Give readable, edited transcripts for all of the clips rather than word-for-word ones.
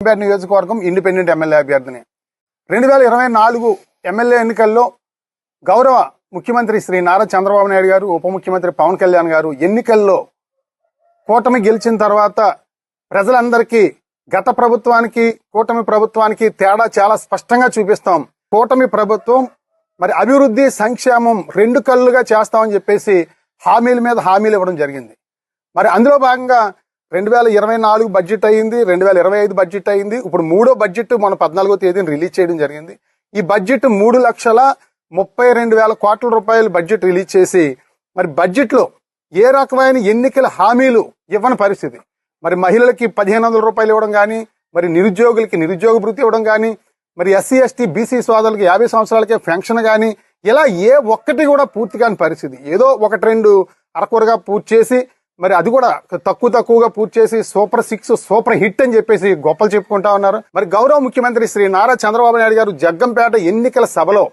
జగ్గంపేట నియోజకవర్గం independent MLA అభ్యర్థిని. 2024 MLA ఎన్నికల్లో గౌరవ ముఖ్యమంత్రి శ్రీ నారా చంద్రబాబు నాయుడు గారు, ఉప ముఖ్యమంత్రి పవన్ కళ్యాణ్ గారు ఎన్నికల్లో కూటమి గెలిచిన తర్వాత ప్రజలందరికీ గత ప్రభుత్వానికి కూటమి ప్రభుత్వానికి తేడా చాలా స్పష్టంగా చూపిస్తాం. కూటమి ప్రభుత్వం మరి అభివృద్ధి సంక్షేమం రెండు కళ్ళుగా చేస్తామని చెప్పేసి హామీల మీద హామీలు ఇవ్వడం జరిగింది. మరి అందులో భాగంగా 2024 బడ్జెట్ అయ్యింది, 2025 బడ్జెట్ అయ్యింది. ఇప్పుడు మూడో బడ్జెట్ మన 14వ తేదీని రిలీజ్ చేయడం జరిగింది. ఈ బడ్జెట్ 3,32,000 కోట్ల రూపాయలు బడ్జెట్ రిలీజ్ చేసి మరి బడ్జెట్ లో ఏ రకమైన ఎన్నికల హామీలు ఇవ్వని పరిస్థితి. మరి మహిళలకి 1,500 రూపాయలు ఇవ్వడం కానీ, మరి నిరుద్యోగులకి నిరుద్యోగ భృతి ఇవ్వడం కానీ, మరి ఎస్సీ ఎస్టీ బీసీ సోదరులకి 50 సంవత్సరాలకే పెన్షన్ కానీ, ఇలా ఏ ఒక్కటి కూడా పూర్తి కాని పరిస్థితి. ఏదో ఒకటి రెండు అరకొరగా పూర్తి చేసి, మరి అది కూడా తక్కువగా పూర్తి చేసి సూపర్ 6 సూపర్ హిట్ అని చెప్పేసి గొప్పలు చెప్పుకుంటా ఉన్నారు. మరి గౌరవ ముఖ్యమంత్రి శ్రీ నారా చంద్రబాబు నాయుడు గారు జగ్గంపేట ఎన్నికల సభలో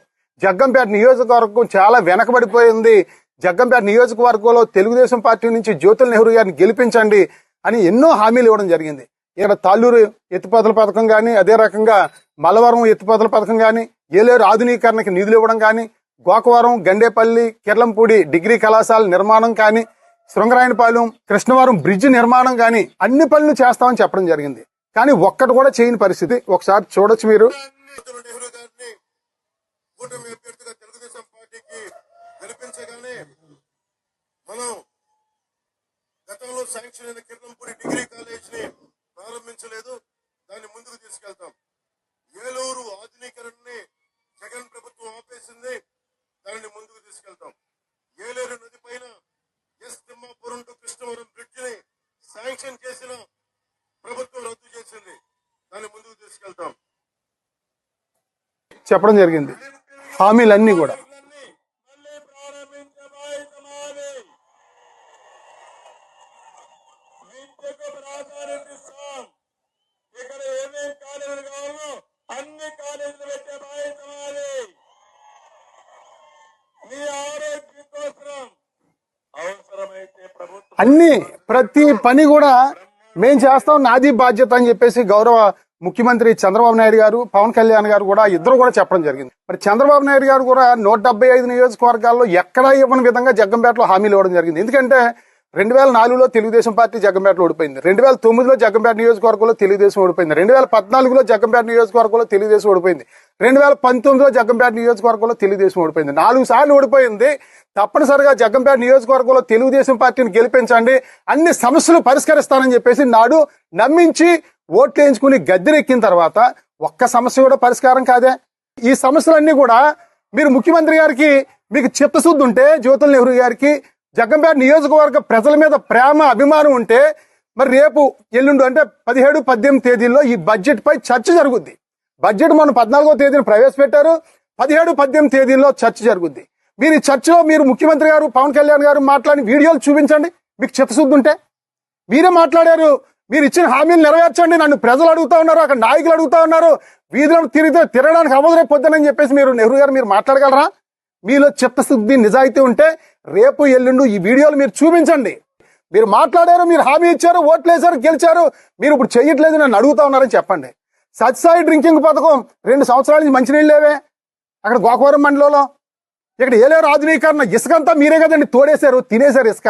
జగ్గంపేట నియోజకవర్గం చాలా వెనకబడిపోయింది, జగ్గంపేట నియోజకవర్గంలో తెలుగుదేశం పార్టీ నుంచి జ్యోతుల నెహ్రూ గారిని గెలిపించండి అని ఎన్నో హామీలు ఇవ్వడం జరిగింది. ఇక్కడ తాళ్ళూరు ఎత్తిపోతల పథకం కానీ, అదే రకంగా మలవరం ఎత్తిపోతల పథకం కానీ, ఏలేరు ఆధునీకరణకి నిధులు ఇవ్వడం కానీ, గోకవరం గండేపల్లి కిర్లంపూడి డిగ్రీ కళాశాల నిర్మాణం కానీ, శృంగరాయనపాలెం కృష్ణవరం బ్రిడ్జ్ నిర్మాణం కానీ అన్ని పనులు చేస్తామని చెప్పడం జరిగింది. కానీ ఒక్కటి కూడా చేయని పరిస్థితి. ఒకసారి చూడొచ్చు మీరు. గతంలో శాంక్షన్ అయిన కిర్లంపూడి డిగ్రీ కాలేజ్ ని ప్రారంభించలేదు, దాన్ని ముందుకు తీసుకెళ్తాం. ఏలూరు ఆధునీకరణని జగన్ ప్రభుత్వం ఆపేసింది, దానిని ముందుకు తీసుకెళ్తాం. ఏలేరు నది పైన S Thimmapuram to Krishnavaram bridge ని శాంక్షన్ చేసిన ప్రభుత్వం రద్దు చేసింది, దాన్ని ముందుకు తీసుకెళ్తాం. చెప్పడం జరిగింది హామీలన్నీ కూడా. ఇక్కడ ఏమేమి కాలేజీలు కావాలో అన్ని కాలేజీలు పెట్టే బాధ్యత మాది. మీ ఆరోగ్యం కోసం అవసరమైతే ప్రభుత్వం అన్ని ప్రతి పని కూడా మేం చేస్తాం, నాది బాధ్యత అని చెప్పేసి గౌరవ ముఖ్యమంత్రి చంద్రబాబు నాయుడు గారు, పవన్ కళ్యాణ్ గారు కూడా ఇద్దరు కూడా చెప్పడం జరిగింది. మరి చంద్రబాబు నాయుడు గారు కూడా 175 నియోజకవర్గాల్లో ఎక్కడా ఇవ్వని విధంగా జగ్గంపేటలో హామీలు ఇవ్వడం జరిగింది. ఎందుకంటే 2004లో తెలుగుదేశం పార్టీ జగ్గంపేటలో ఓడిపోయింది, 2009లో జగ్గంపేట నియోజకవర్గంలో తెలుగుదేశం ఓడిపోయింది, 2014లో జగ్గంపేట నియోజకవర్గంలో తెలుగుదేశం ఓడిపోయింది, 2019లో జగ్గంపేట నియోజకవర్గంలో తెలుగుదేశం ఓడిపోయింది. 4 సార్లు ఓడిపోయింది. తప్పనిసరిగా జగ్గంపేట నియోజకవర్గంలో తెలుగుదేశం పార్టీని గెలిపించండి, అన్ని సమస్యలు పరిష్కరిస్తానని చెప్పేసి నాడు నమ్మించి ఓట్లు వేయించుకుని గద్దెనెక్కిన తర్వాత ఒక్క సమస్య కూడా పరిష్కారం కాదే. ఈ సమస్యలన్నీ కూడా మీరు ముఖ్యమంత్రి గారికి మీకు చిత్తశుద్ధి ఉంటే, జ్యోతుల నెహ్రూ గారికి జగ్గంపేట నియోజకవర్గ ప్రజల మీద ప్రేమ అభిమానం ఉంటే మరి రేపు ఎల్లుండి అంటే 17, 18 తేదీల్లో ఈ బడ్జెట్ పై చర్చ జరుగుద్ది. బడ్జెట్ మొన్న 14వ తేదీన ప్రవేశపెట్టారు, 17, 18 తేదీల్లో చర్చ జరుగుద్ది. మీరు ఈ చర్చలో మీరు ముఖ్యమంత్రి గారు పవన్ కళ్యాణ్ గారు మాట్లాడిన వీడియోలు చూపించండి. మీకు చిత్తశుద్ధి ఉంటే మీరే మాట్లాడారు, మీరు ఇచ్చిన హామీలు నెరవేర్చండి. నన్ను ప్రజలు అడుగుతా ఉన్నారు, అక్కడ నాయకులు అడుగుతా ఉన్నారు, వీధులను తిరగడానికి అవ్వదు రేపు పొద్దునని చెప్పేసి మీరు నెహ్రూ గారు మీరు మాట్లాడగలరా? మీలో చిత్తశుద్ధి నిజాయితీ ఉంటే రేపు ఎల్లుండు ఈ వీడియోలు మీరు చూపించండి. మీరు మాట్లాడారు, మీరు హామీ ఇచ్చారు, ఓట్లేశారు, గెలిచారు, మీరు ఇప్పుడు చెయ్యట్లేదు నన్ను అడుగుతా ఉన్నారని చెప్పండి. సత్సాయి డ్రింకింగ్ పథకం 2 సంవత్సరాల నుంచి మంచినీళ్ళు లేవే అక్కడ గోకవరం మండలంలో. ఇక్కడ ఏలేరు ఆధునీకరణ ఇసుకంతా మీరే కదండి తోడేశారు, తినేశారు ఇసుక.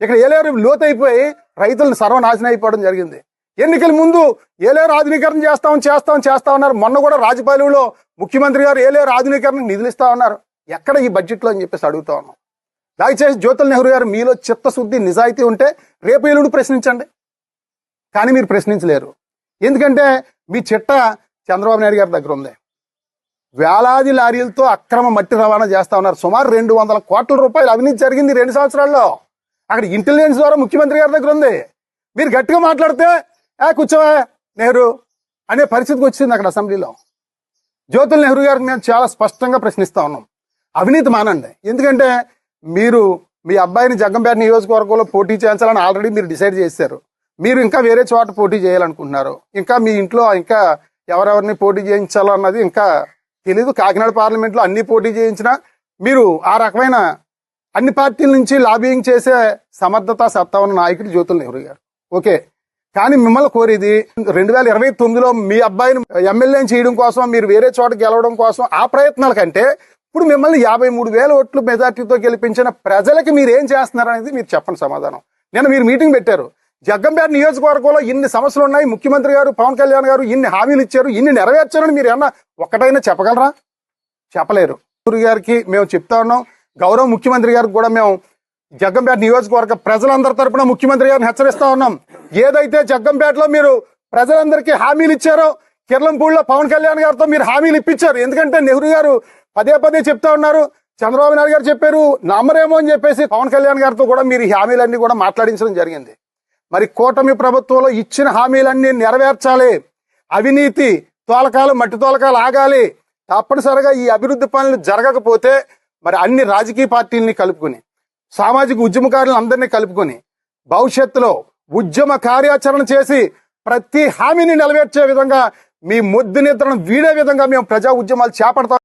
ఇక్కడ ఏలేరు లోతైపోయి రైతులను సర్వనాశనం అయిపోవడం జరిగింది. ఎన్నికల ముందు ఏలేరు ఆధునీకరణ చేస్తా ఉన్నారు. మొన్న కూడా రాజపాలెంలో ముఖ్యమంత్రి గారు ఏలేరు ఆధునీకరణకు నిధులు ఇస్తా ఉన్నారు. ఎక్కడ ఈ బడ్జెట్లో అని చెప్పేసి అడుగుతా ఉన్నాం. దయచేసి జ్యోతుల నెహ్రూ గారు మీలో చిత్తశుద్ధి నిజాయితీ ఉంటే రేపు ఎల్లుండి ప్రశ్నించండి. కానీ మీరు ప్రశ్నించలేరు, ఎందుకంటే మీ చిట్ట చంద్రబాబు నాయుడు గారి దగ్గర ఉంది. వేలాది లారీలతో అక్రమ మట్టి రవాణా చేస్తా ఉన్నారు. సుమారు 200 కోట్ల రూపాయలు అవినీతి జరిగింది 2 సంవత్సరాల్లో. అక్కడ ఇంటెలిజెన్స్ ద్వారా ముఖ్యమంత్రి గారి దగ్గర ఉంది. మీరు గట్టిగా మాట్లాడితే కూర్చోవా నెహ్రూ అనే పరిస్థితికి వచ్చింది అక్కడ అసెంబ్లీలో. జ్యోతుల నెహ్రూ గారికి మేము చాలా స్పష్టంగా ప్రశ్నిస్తా ఉన్నాం, అవినీతి మానండి. ఎందుకంటే మీరు మీ అబ్బాయిని జగ్గంపేట నియోజకవర్గంలో పోటీ చేయించాలని ఆల్రెడీ మీరు డిసైడ్ చేశారు. మీరు ఇంకా వేరే చోట పోటీ చేయాలనుకుంటున్నారు. ఇంకా మీ ఇంట్లో ఇంకా ఎవరెవరిని పోటీ చేయించాలన్నది ఇంకా తెలీదు. కాకినాడ పార్లమెంట్లో అన్ని పోటీ చేయించినా మీరు ఆ రకమైన అన్ని పార్టీల నుంచి లాబింగ్ చేసే సమర్థత సత్తా ఉన్న నాయకుడు జ్యోతుల నెహ్రూ గారు. ఓకే, కానీ మిమ్మల్ని కోరేది 2029లో మీ అబ్బాయిని ఎమ్మెల్యేని చేయడం కోసం, మీరు వేరే చోట గెలవడం కోసం ఆ ప్రయత్నాల కంటే ఇప్పుడు మిమ్మల్ని 53,000 ఓట్లు మెజార్టీతో గెలిపించిన ప్రజలకి మీరు ఏం చేస్తున్నారు అనేది మీరు చెప్పండి సమాధానం. నిన్న మీరు మీటింగ్ పెట్టారు. జగ్గంపేట నియోజకవర్గంలో ఇన్ని సమస్యలు ఉన్నాయి, ముఖ్యమంత్రి గారు పవన్ కళ్యాణ్ గారు ఇన్ని హామీలు ఇచ్చారు, ఇన్ని నెరవేర్చారని మీరు ఏమన్నా ఒక్కటైనా చెప్పగలరా? చెప్పలేరు. గారికి మేము చెప్తా ఉన్నాం, గౌరవ ముఖ్యమంత్రి గారికి కూడా మేము జగ్గంపేట నియోజకవర్గ ప్రజలందరి తరపున ముఖ్యమంత్రి గారిని హెచ్చరిస్తా ఉన్నాం. ఏదైతే జగ్గంపేటలో మీరు ప్రజలందరికీ హామీలు ఇచ్చారో, కిర్లంపూడిలో పవన్ కళ్యాణ్ గారితో మీరు హామీలు ఇప్పించారు. ఎందుకంటే నెహ్రూ గారు పదే పదే చెప్తా ఉన్నారు, చంద్రబాబు నాయుడు గారు చెప్పారు, నమ్మరేమో అని చెప్పేసి పవన్ కళ్యాణ్ గారితో కూడా మీరు ఈ హామీలన్నీ కూడా మాట్లాడించడం జరిగింది. మరి కూటమి ప్రభుత్వంలో ఇచ్చిన హామీలన్నీ నెరవేర్చాలి. అవినీతి తోలకాలు, మట్టి తోలకాలు ఆగాలి. తప్పనిసరిగా ఈ అభివృద్ధి పనులు జరగకపోతే మరి అన్ని రాజకీయ పార్టీలని కలుపుకొని, సామాజిక ఉద్యమకారులను అందరినీ కలుపుకొని భవిష్యత్తులో ఉద్యమ కార్యాచరణ చేసి ప్రతి హామీని నెరవేర్చే విధంగా, మీ మొద్దు నిద్రను వీడే విధంగా మేము ప్రజా ఉద్యమాలు చేపడతాం.